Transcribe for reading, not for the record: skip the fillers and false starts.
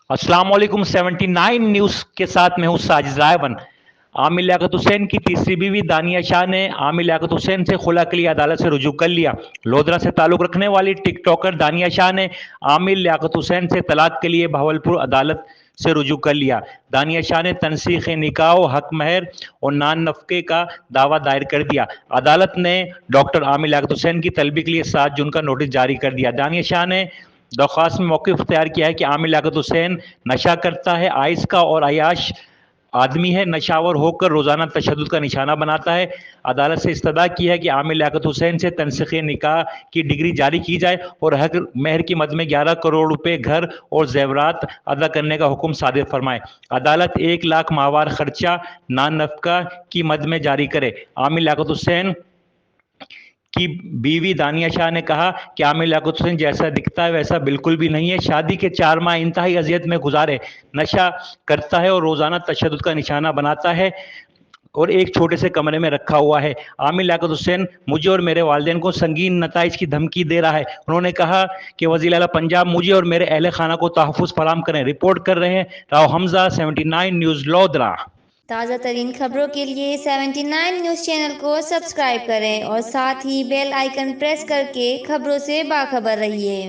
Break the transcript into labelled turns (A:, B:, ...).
A: अस्सलाम वालेकुम 79 न्यूज़ के साथ मैं हूं साजिद रायवन। आमिर लियाकत हुसैन की तीसरी बीवी दानिया शाह ने आमिर लियाकत हुसैन से खुला के लिए अदालत से रुजू कर लिया। लोधरा से ताल्लुक रखने वाली टिकटॉकर दानिया शाह ने आमिर लियाकत हुसैन से तलाक के लिए भावलपुर अदालत से रुजू कर लिया। दानिया शाह ने तनसीख निकाह, हक महर और नान नफके का दावा दायर कर दिया। अदालत ने डॉक्टर आमिर लियाकत हुसैन की तलबी के लिए 7 जून का नोटिस जारी कर दिया। दानिया शाह ने दरख्वास्त में मौक़िफ़ इख्तियार किया है कि आमिर लियाकत हुसैन नशा करता है, आइस का और अयाश आदमी है, नशावर होकर रोज़ाना तशद्दुद का निशाना बनाता है। अदालत से इस्तदा की है कि आमिर लियाकत हुसैन से तनसीख निकाह की डिग्री जारी की जाए और हक महर की मद में 11 करोड़ रुपए घर और जेवरात अदा करने का हुक्म सादिर फरमाए। अदालत 1 लाख माहवार खर्चा नान नफका की मद में जारी करे। आमिर लियाकत हुसैन की बीवी दानिया शाह ने कहा कि आमिर लियाकत हुसैन जैसा दिखता है वैसा बिल्कुल भी नहीं है। शादी के 4 माह इंतहाई अजियत में गुजारे, नशा करता है और रोज़ाना तशद्दुद का निशाना बनाता है और एक छोटे से कमरे में रखा हुआ है। आमिर लियाकत हुसैन मुझे और मेरे वालिदैन को संगीन नताइज की धमकी दे रहा है। उन्होंने कहा कि वज़ीर आला पंजाब मुझे और मेरे अहले खाना को तहफ़्फ़ुज़ फराहम करें। रिपोर्ट कर रहे हैं राव हमजा, 79 न्यूज़ लोधरा।
B: ताज़ा तरीन खबरों के लिए 79 न्यूज़ चैनल को सब्सक्राइब करें और साथ ही बेल आइकन प्रेस करके खबरों से बाखबर रहिए।